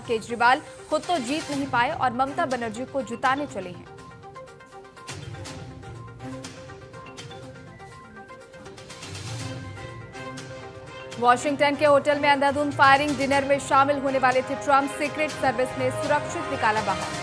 केजरीवाल खुद तो जीत नहीं पाए और ममता बनर्जी को जिताने चले हैं। वॉशिंगटन के होटल में अंधाधुंध फायरिंग, डिनर में शामिल होने वाले थे ट्रंप, सीक्रेट सर्विस ने सुरक्षित निकाला बाहर।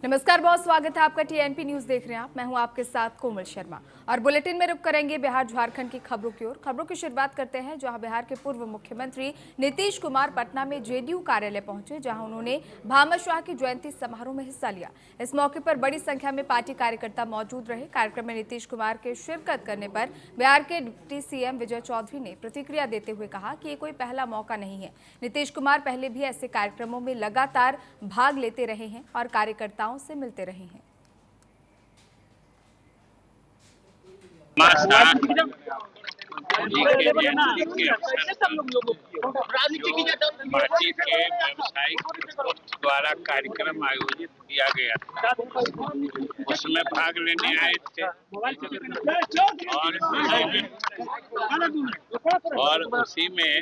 नमस्कार, बहुत स्वागत है आपका। टीएनपी न्यूज देख रहे हैं आप। मैं हूं आपके साथ कोमल शर्मा और बुलेटिन में रुक करेंगे बिहार झारखंड की खबरों की ओर। खबरों की शुरुआत करते हैं जहां बिहार के पूर्व मुख्यमंत्री नीतीश कुमार पटना में जेडीयू कार्यालय पहुंचे, जहां उन्होंने भामाशाह की जयंती समारोह में हिस्सा लिया। इस मौके पर बड़ी संख्या में पार्टी कार्यकर्ता मौजूद रहे। कार्यक्रम में नीतीश कुमार के शिरकत करने पर बिहार के डिप्टी सीएम विजय चौधरी ने प्रतिक्रिया देते हुए कहा कि ये कोई पहला मौका नहीं है। नीतीश कुमार पहले भी ऐसे कार्यक्रमों में लगातार भाग लेते रहे हैं और कार्यकर्ताओं से मिलते रहे हैं। पार्टी के व्यावसायिक द्वारा कार्यक्रम आयोजित किया गया था, उसमें भाग लेने आए थे और उसी में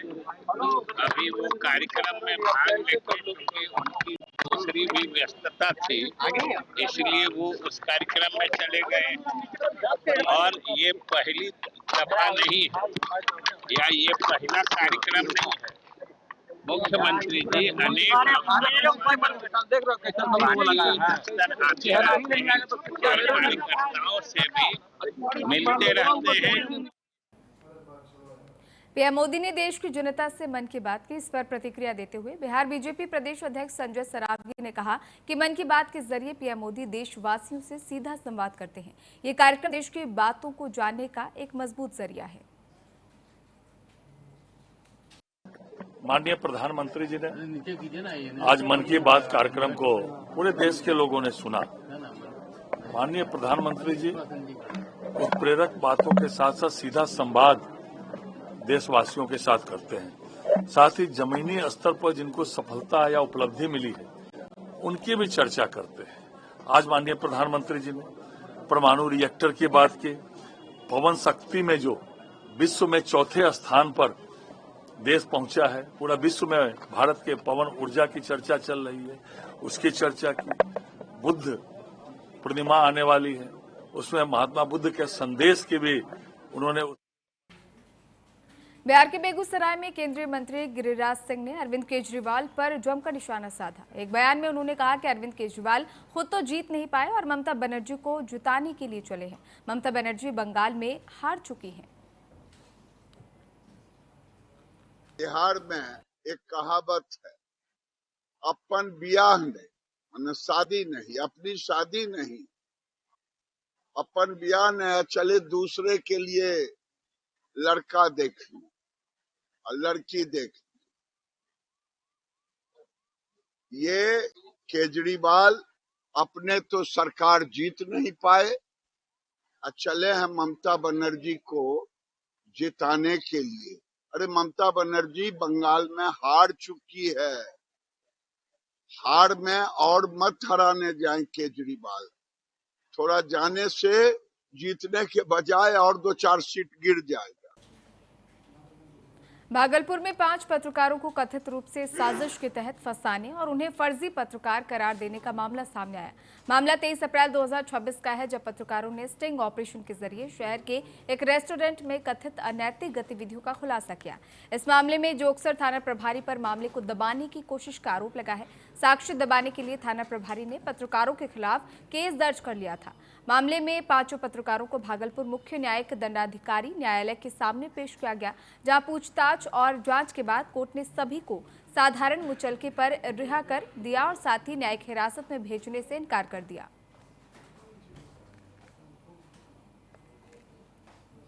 अभी वो कार्यक्रम में भाग लेकर उनकी दूसरी भी व्यस्तता थी, इसलिए वो उस कार्यक्रम में चले गए। और ये पहली दफा नहीं है या ये पहला कार्यक्रम नहीं है। मुख्यमंत्री जी अनेक कार्यकर्ताओं से भी मिलते रहते हैं। पीएम मोदी ने देश की जनता से मन की बात की, इस पर प्रतिक्रिया देते हुए बिहार बीजेपी प्रदेश अध्यक्ष संजय सरावगी ने कहा कि मन की बात के जरिए पीएम मोदी देशवासियों से सीधा संवाद करते हैं। ये कार्यक्रम देश की बातों को जानने का एक मजबूत जरिया है। माननीय प्रधानमंत्री जी ने आज मन की बात कार्यक्रम को पूरे देश के लोगों ने सुना। माननीय प्रधानमंत्री जी उत्प्रेरक बातों के साथ साथ सीधा संवाद देशवासियों के साथ करते हैं। साथ ही जमीनी स्तर पर जिनको सफलता या उपलब्धि मिली है उनकी भी चर्चा करते हैं। आज माननीय प्रधानमंत्री जी ने परमाणु रिएक्टर की बात की। पवन शक्ति में जो विश्व में चौथे स्थान पर देश पहुंचा है, पूरा विश्व में भारत के पवन ऊर्जा की चर्चा चल रही है, उसकी चर्चा की। बुद्ध पूर्णिमा आने वाली है, उसमें महात्मा बुद्ध के संदेश की भी उन्होंने। बिहार के बेगूसराय में केंद्रीय मंत्री गिरिराज सिंह ने अरविंद केजरीवाल पर जमकर निशाना साधा। एक बयान में उन्होंने कहा कि अरविंद केजरीवाल खुद तो जीत नहीं पाए और ममता बनर्जी को जिताने के लिए चले हैं। ममता बनर्जी बंगाल में हार चुकी हैं। बिहार में एक कहावत है, अपन ब्याह नहीं, माने शादी नहीं, अपनी शादी नहीं, अपन ब्याह नहीं, चले दूसरे के लिए लड़का देख ली और लड़की देख ली। ये केजरीवाल अपने तो सरकार जीत नहीं पाए और चले हैं ममता बनर्जी को जिताने के लिए। अरे ममता बनर्जी बंगाल में हार चुकी है। हार में और मत हराने जाए केजरीवाल। थोड़ा जाने से जीतने के बजाय और 2-4 सीट गिर जाएगा। भागलपुर में 5 पत्रकारों को कथित रूप से साजिश के तहत फंसाने और उन्हें फर्जी पत्रकार करार देने का मामला सामने आया। मामला 23 अप्रैल 2026 का है, जब पत्रकारों ने स्टिंग ऑपरेशन के जरिए शहर के एक रेस्टोरेंट में कथित अनैतिक गतिविधियों का खुलासा किया। इस मामले में जोगसर थाना प्रभारी पर मामले को दबाने की कोशिश का आरोप लगा है। साक्ष्य दबाने के लिए थाना प्रभारी ने पत्रकारों के खिलाफ केस दर्ज कर लिया था। मामले में 5 पत्रकारों को भागलपुर मुख्य न्यायिक दंडाधिकारी न्यायालय के सामने पेश किया गया, जहां पूछताछ और जांच के बाद कोर्ट ने सभी को साधारण मुचलके पर रिहा कर दिया और साथ ही न्यायिक हिरासत में भेजने से इनकार कर दिया।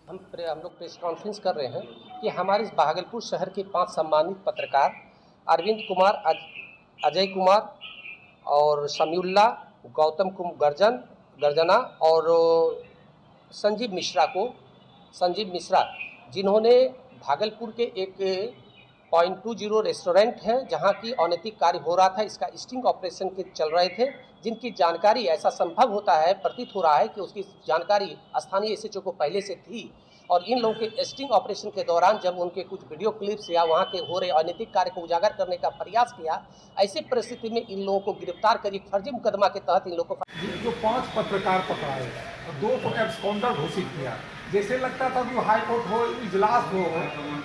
हम लोग प्रेस कॉन्फ्रेंस कर रहे हैं कि हमारे इस भागलपुर शहर के 5 सम्मानित पत्रकार अरविंद कुमार अजय कुमार और समीउल्लाह, गौतम गर्जना और संजीव मिश्रा, जिन्होंने भागलपुर के एक .20 रेस्टोरेंट है जहां की अनैतिक कार्य हो रहा था, इसका स्टिंग ऑपरेशन के चल रहे थे, जिनकी जानकारी ऐसा संभव होता है, प्रतीत हो रहा है कि उसकी जानकारी स्थानीय एसएचओ को पहले से थी। और इन लोगों के स्टिंग ऑपरेशन के दौरान जब उनके कुछ वीडियो क्लिप्स या वहां के हो रहे अनैतिक कार्य को उजागर करने का प्रयास किया, ऐसी परिस्थिति में इन लोगों को गिरफ्तार कर फर्जी मुकदमा के तहत इन लोगों को जो 5 पत्रकार पकड़ाए और 2 को एब्सकॉन्डर घोषित किया। जैसे लगता था कि हाई कोर्ट हो, इजलास हो,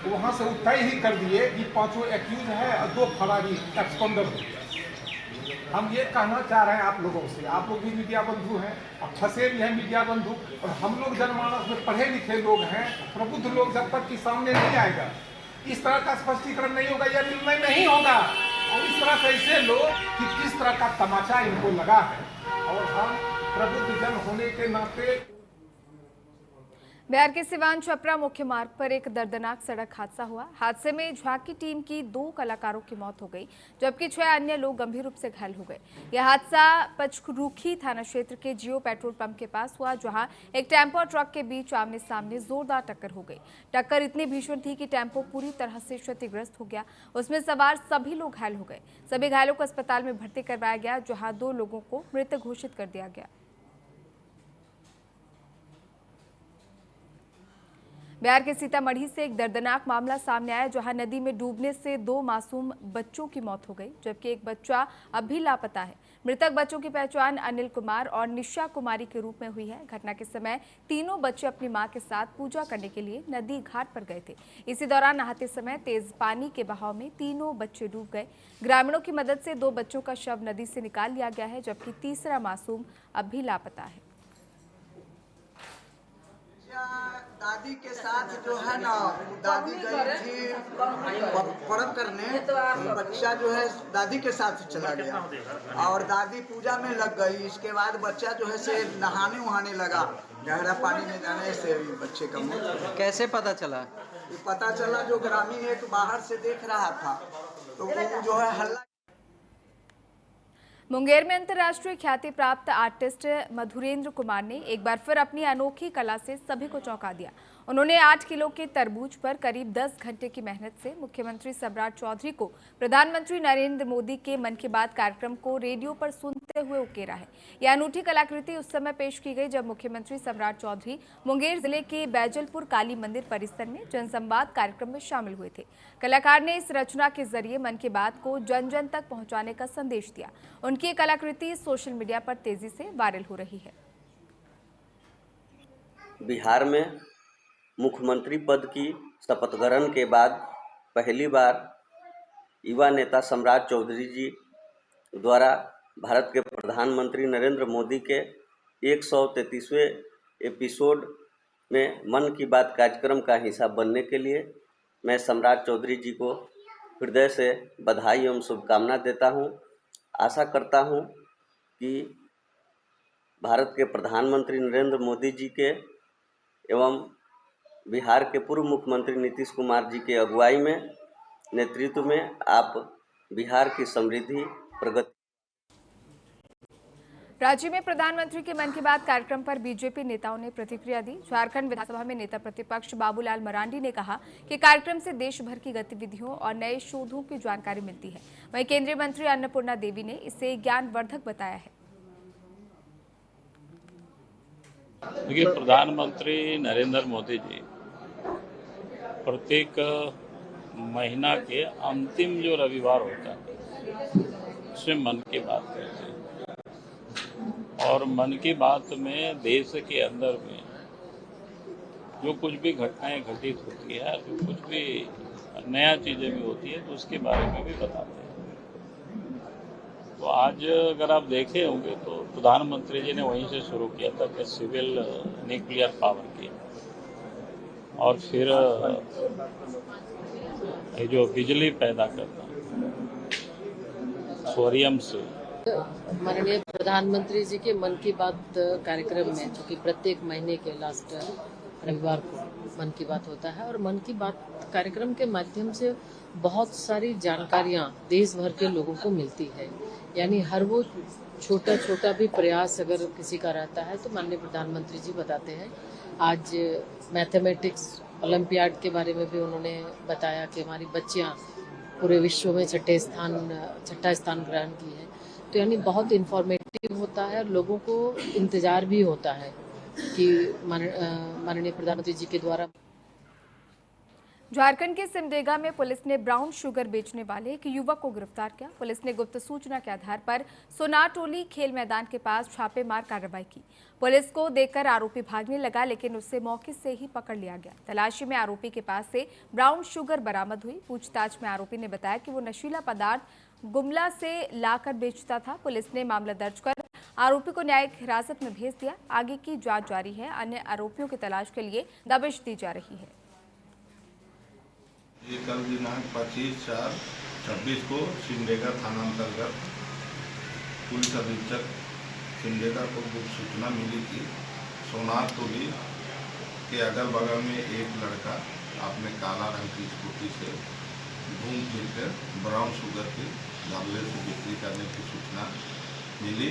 वहां से तय ही कर दिए कि 5 एक्यूज है और 2 फरारी एब्सकॉन्डर हो गया। हम ये कहना चाह रहे हैं आप लोगों से, आप लोग भी मीडिया बंधु हैं, अब फंसे भी हैं मीडिया बंधु, और हम लोग जनमानस में पढ़े लिखे लोग हैं, प्रबुद्ध लोग, जब तक कि सामने नहीं आएगा, इस तरह का स्पष्टीकरण नहीं होगा, यह निर्णय नहीं होगा। और इस तरह से ऐसे लोग कि किस तरह का तमाचा इनको लगा है, और हम प्रबुद्ध जन होने के नाते। बिहार के सिवान छपरा मुख्य मार्ग पर एक दर्दनाक सड़क हादसा हुआ। हादसे में झांकी टीम की 2 कलाकारों की मौत हो गई, जबकि 6 अन्य लोग गंभीर रूप से घायल हो गए। यह हादसा पचरुखी थाना क्षेत्र के जियो पेट्रोल पंप के पास हुआ, जहां एक टेम्पो और ट्रक के बीच आमने सामने जोरदार टक्कर हो गई। टक्कर इतनी भीषण थी कि टेम्पो पूरी तरह से क्षतिग्रस्त हो गया, उसमें सवार सभी लोग घायल हो गए। सभी घायलों को अस्पताल में भर्ती करवाया गया, जहाँ 2 लोगों को मृत घोषित कर दिया गया। बिहार के सीतामढ़ी से एक दर्दनाक मामला सामने आया, जहां नदी में डूबने से 2 मासूम बच्चों की मौत हो गई, जबकि एक बच्चा अब भी लापता है। मृतक बच्चों की पहचान अनिल कुमार और निशा कुमारी के रूप में हुई है। घटना के समय तीनों बच्चे अपनी मां के साथ पूजा करने के लिए नदी घाट पर गए थे। इसी दौरान नहाते समय तेज पानी के बहाव में तीनों बच्चे डूब गए। ग्रामीणों की मदद से 2 बच्चों का शव नदी से निकाल लिया गया है, जबकि तीसरा मासूम अब भी लापता है। दादी के साथ जो है ना, दादी गई थी पर्व करने, बच्चा जो है दादी के साथ चला गया और दादी पूजा में लग गई। इसके बाद बच्चा जो है से नहाने वहाने लगा, गहरा पानी में जाने से बच्चे का मौत। कैसे पता चला? ये पता चला जो ग्रामीण एक बाहर से देख रहा था, तो वो जो है हल्ला। मुंगेर में अंतर्राष्ट्रीय ख्याति प्राप्त आर्टिस्ट मधुरेंद्र कुमार ने एक बार फिर अपनी अनोखी कला से सभी को चौंका दिया। उन्होंने 8 किलो के तरबूज पर करीब 10 घंटे की मेहनत से मुख्यमंत्री सम्राट चौधरी को प्रधानमंत्री नरेंद्र मोदी के मन की बात कार्यक्रम को रेडियो पर सुनते हुए उकेरा है। यह अनूठी कलाकृति उस समय पेश की गई जब मुख्यमंत्री सम्राट चौधरी मुंगेर जिले के बैजलपुर काली मंदिर परिसर में जनसंवाद कार्यक्रम में शामिल हुए थे। कलाकार ने इस रचना के जरिए मन की बात को जन जन तक पहुंचाने का संदेश दिया। उनकी कलाकृति सोशल मीडिया पर तेजी से वायरल हो रही है। बिहार में मुख्यमंत्री पद की शपथ ग्रहण के बाद पहली बार युवा नेता सम्राट चौधरी जी द्वारा भारत के प्रधानमंत्री नरेंद्र मोदी के 133वें एपिसोड में मन की बात कार्यक्रम का हिस्सा बनने के लिए मैं सम्राट चौधरी जी को हृदय से बधाई एवं शुभकामना देता हूं। आशा करता हूं कि भारत के प्रधानमंत्री नरेंद्र मोदी जी के एवं बिहार के पूर्व मुख्यमंत्री नीतीश कुमार जी के अगुवाई में, नेतृत्व में आप बिहार की समृद्धि प्रगति। राज्य में प्रधानमंत्री के मन की बात कार्यक्रम पर बीजेपी नेताओं ने प्रतिक्रिया दी। झारखंड विधानसभा में नेता प्रतिपक्ष बाबूलाल मरांडी ने कहा कि कार्यक्रम से देश भर की गतिविधियों और नए शोधों की जानकारी मिलती है। वहीं केंद्रीय मंत्री अन्नपूर्णा देवी ने इसे ज्ञानवर्धक बताया है। देखिए, प्रधानमंत्री नरेंद्र मोदी जी प्रत्येक महीना के अंतिम जो रविवार होता है उसमें मन की बात करते हैं, और मन की बात में देश के अंदर में जो कुछ भी घटनाएं घटित होती है, जो कुछ भी नया चीज़ें भी होती है, तो उसके बारे में भी बताते हैं। तो आज अगर आप देखे होंगे तो प्रधानमंत्री जी ने वहीं से शुरू किया था कि सिविल न्यूक्लियर पावर की, और फिर ये जो बिजली पैदा करना सोडियम से। माननीय प्रधानमंत्री जी के मन की बात कार्यक्रम में, जो कि प्रत्येक महीने के लास्ट रविवार को मन की बात होता है और मन की बात कार्यक्रम के माध्यम से बहुत सारी जानकारियां देश भर के लोगों को मिलती है। यानी हर वो छोटा छोटा भी प्रयास अगर किसी का रहता है तो माननीय प्रधानमंत्री जी बताते हैं। आज मैथमेटिक्स ओलंपियाड के बारे में भी उन्होंने बताया कि हमारी बच्चियां पूरे विश्व में छठा स्थान ग्रहण की है। तो यानी बहुत इंफॉर्मेटिव होता है और लोगों को इंतजार भी होता है कि माननीय प्रधानमंत्री जी के द्वारा। झारखंड के सिमडेगा में पुलिस ने ब्राउन शुगर बेचने वाले एक युवक को गिरफ्तार किया। पुलिस ने गुप्त सूचना के आधार पर सोनारटोली खेल मैदान के पास छापेमार कार्रवाई की। पुलिस को देखकर आरोपी भागने लगा, लेकिन उसे मौके से ही पकड़ लिया गया। तलाशी में आरोपी के पास से ब्राउन शुगर बरामद हुई। पूछताछ में आरोपी ने बताया कि वो नशीला पदार्थ गुमला से लाकर बेचता था। पुलिस ने मामला दर्ज कर आरोपी को न्यायिक हिरासत में भेज दिया। आगे की जांच जारी है। अन्य आरोपियों की तलाश के लिए दबिश दी जा रही है। ये कल दिनांक 25/4/26 को सिमडेगा थाना अंतर्गत पुलिस अधीक्षक सिमडेगा को गुप्त सूचना मिली कि सोनारटोली के अगल बगल में एक लड़का अपने काला रंग की स्कूटी से घूम फिर कर ब्राउन शुगर के गमले से बिक्री करने की सूचना मिली।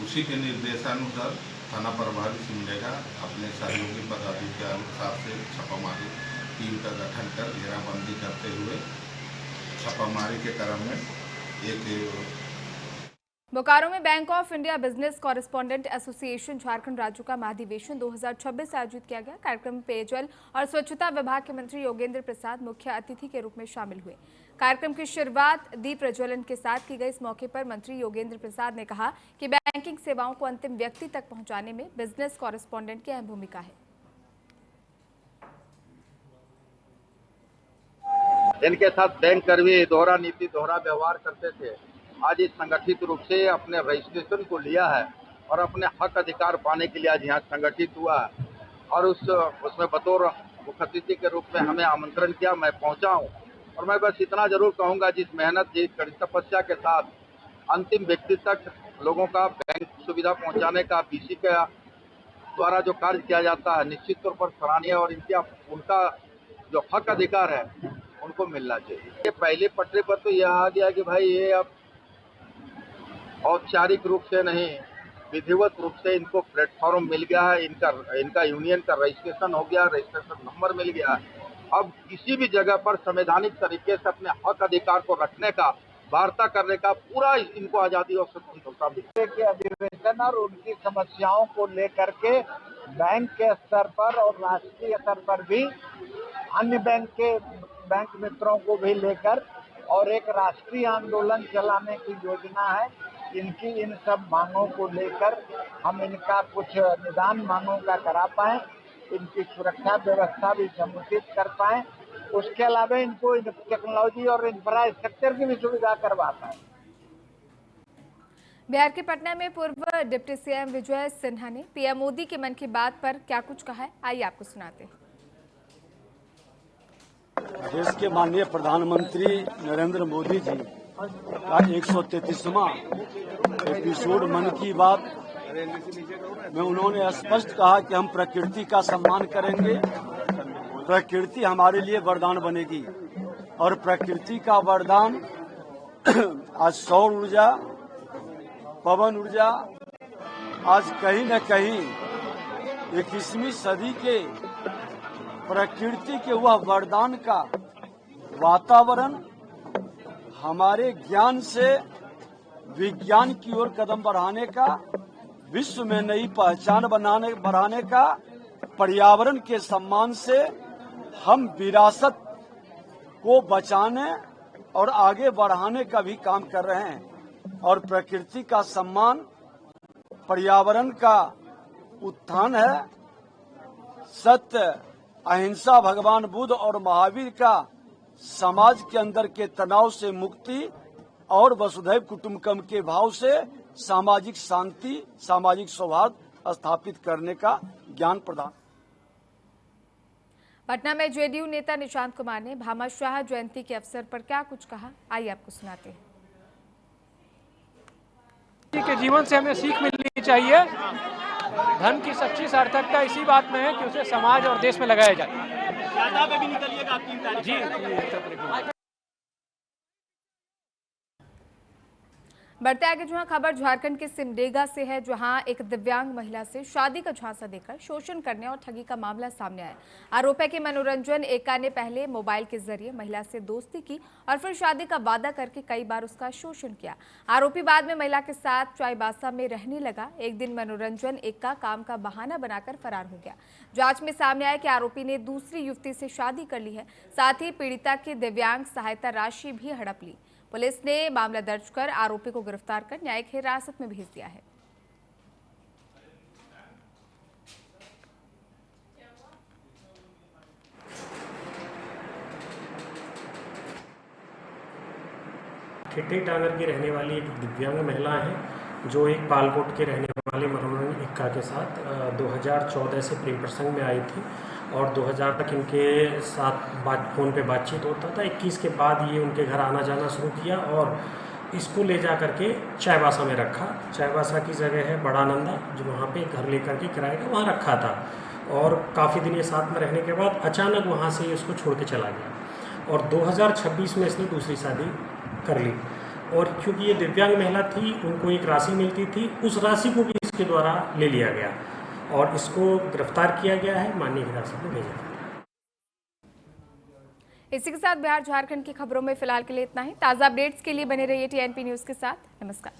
उसी के निर्देशानुसार थाना प्रभारी सिमडेगा अपने सहयोगी पदाधिकारियों के साथ से छापामारी टीम का गठन कर घेराबंदी करते हुए छापामारी के क्रम में बोकारो में bank of India business correspondent association Jharkhand राज्य का महाधिवेशन 2026 आयोजित किया गया। कार्यक्रम में पेयजल और स्वच्छता विभाग के मंत्री योगेंद्र प्रसाद मुख्य अतिथि के रूप में शामिल हुए। कार्यक्रम की शुरुआत दीप प्रज्वलन के साथ की गई। इस मौके पर मंत्री योगेंद्र प्रसाद ने कहा कि बैंकिंग सेवाओं को अंतिम व्यक्ति तक पहुंचाने में बिजनेस कॉरेस्पॉन्डेंट की अहम भूमिका है। इनके साथ बैंक कर्मी दोहरा नीति दोहरा व्यवहार करते थे। आज इस संगठित रूप से अपने रजिस्ट्रेशन को लिया है और अपने हक अधिकार पाने के लिए आज यहाँ संगठित हुआ है और उसमें बतौर मुख्य अतिथि के रूप में हमें आमंत्रण किया। मैं पहुँचा हूँ और मैं बस इतना जरूर कहूँगा, जिस मेहनत जिस कड़ी तपस्या के साथ अंतिम व्यक्ति तक लोगों का बैंक सुविधा पहुँचाने का बीसी के द्वारा जो कार्य किया जाता है निश्चित तौर पर सराहनीय और उनका जो हक अधिकार है उनको मिलना चाहिए। ये पहले पटरी पर तो यह आ गया कि भाई ये अब औपचारिक रूप से नहीं विधिवत रूप से इनको प्लेटफॉर्म मिल गया है। इनका यूनियन का रजिस्ट्रेशन हो गया, रजिस्ट्रेशन नंबर मिल गया है। अब किसी भी जगह पर संवैधानिक तरीके से अपने हक अधिकार को रखने का, वार्ता करने का पूरा इनको आज़ादी और स्वतंत्रता मिली। के अधिवेशन और उनकी समस्याओं को लेकर के बैंक के स्तर पर और राष्ट्रीय स्तर पर भी अन्य बैंक मित्रों को भी लेकर और एक राष्ट्रीय आंदोलन चलाने की योजना है। इनकी इन सब मांगों को लेकर हम इनका कुछ निदान मांगों का करा पाएं, इनकी सुरक्षा व्यवस्था भी समुचित कर पाएं, उसके अलावा इनको टेक्नोलॉजी और इंफ्रास्ट्रक्चर की भी सुविधा करवा पाएं। बिहार के पटना में पूर्व डिप्टी सीएम विजय सिन्हा ने पीएम मोदी के मन की बात पर क्या कुछ कहा है, आइए आपको सुनाते हैं। देश के माननीय प्रधानमंत्री नरेंद्र मोदी जी का 133वां एपिसोड मन की बात में उन्होंने स्पष्ट कहा कि हम प्रकृति का सम्मान करेंगे। प्रकृति हमारे लिए वरदान बनेगी और प्रकृति का वरदान आज सौर ऊर्जा, पवन ऊर्जा आज कहीं न कहीं 21वीं सदी के प्रकृति के वह वरदान का वातावरण हमारे ज्ञान से विज्ञान की ओर कदम बढ़ाने का, विश्व में नई पहचान बढ़ाने का, पर्यावरण के सम्मान से हम विरासत को बचाने और आगे बढ़ाने का भी काम कर रहे हैं। और प्रकृति का सम्मान, पर्यावरण का उत्थान है। सत्य, अहिंसा, भगवान बुद्ध और महावीर का समाज के अंदर के तनाव से मुक्ति और वसुधैव कुटुंबकम के भाव से सामाजिक शांति, सामाजिक सौहार्द स्थापित करने का ज्ञान प्रदान। पटना में जेडीयू नेता निशांत कुमार ने भामाशाह जयंती के अवसर पर क्या कुछ कहा, आइए आपको सुनाते हैं। के जीवन से हमें सीख मिलनी चाहिए धन की सच्ची सार्थकता इसी बात में है कि उसे समाज और देश में लगाया जाए। भी निकलिएगा आपकी जी। बढ़ते आगे जहां खबर झारखंड के सिमडेगा से है, जहां एक दिव्यांग महिला से शादी का झांसा देकर शोषण करने और ठगी का मामला सामने आया। आरोप है कि मनोरंजन एका ने पहले मोबाइल के जरिए महिला से दोस्ती की और फिर शादी का वादा करके कई बार उसका शोषण किया। आरोपी बाद में महिला के साथ चाईबासा में रहने लगा। एक दिन मनोरंजन एका काम का बहाना बनाकर फरार हो गया। जांच में सामने आया कि आरोपी ने दूसरी युवती से शादी कर ली है, साथ ही पीड़िता की दिव्यांग सहायता राशि भी हड़प ली। पुलिस ने मामला दर्ज कर आरोपी को गिरफ्तार कर न्यायिक हिरासत में भेज दिया है। ठिट्ठी टांगर की रहने वाली एक दिव्यांग महिला है, जो एक पालकोट के रहने वाले मनोरंजन इक्का के साथ 2014 से प्रेम प्रसंग में आई थी और 2000 तक इनके साथ फ़ोन पे बातचीत होता था। 21 के बाद ये उनके घर आना जाना शुरू किया और इसको ले जा करके चाईबासा में रखा। चाईबासा की जगह है बड़ानंदा, जो वहाँ पे घर लेकर के किराए का वहाँ रखा था और काफ़ी दिन ये साथ में रहने के बाद अचानक वहाँ से इसको छोड़ के चला गया और 2026 में इसने दूसरी शादी कर ली। और क्योंकि ये दिव्यांग महिला थी, उनको एक राशि मिलती थी, उस राशि को भी इसके द्वारा ले लिया गया और इसको गिरफ्तार किया गया है, माननीय हिरासत में भेजा गया। इसी के साथ बिहार झारखंड की खबरों में फिलहाल के लिए इतना ही। ताज़ा अपडेट्स के लिए बने रहिए TNP न्यूज़ के साथ। नमस्कार।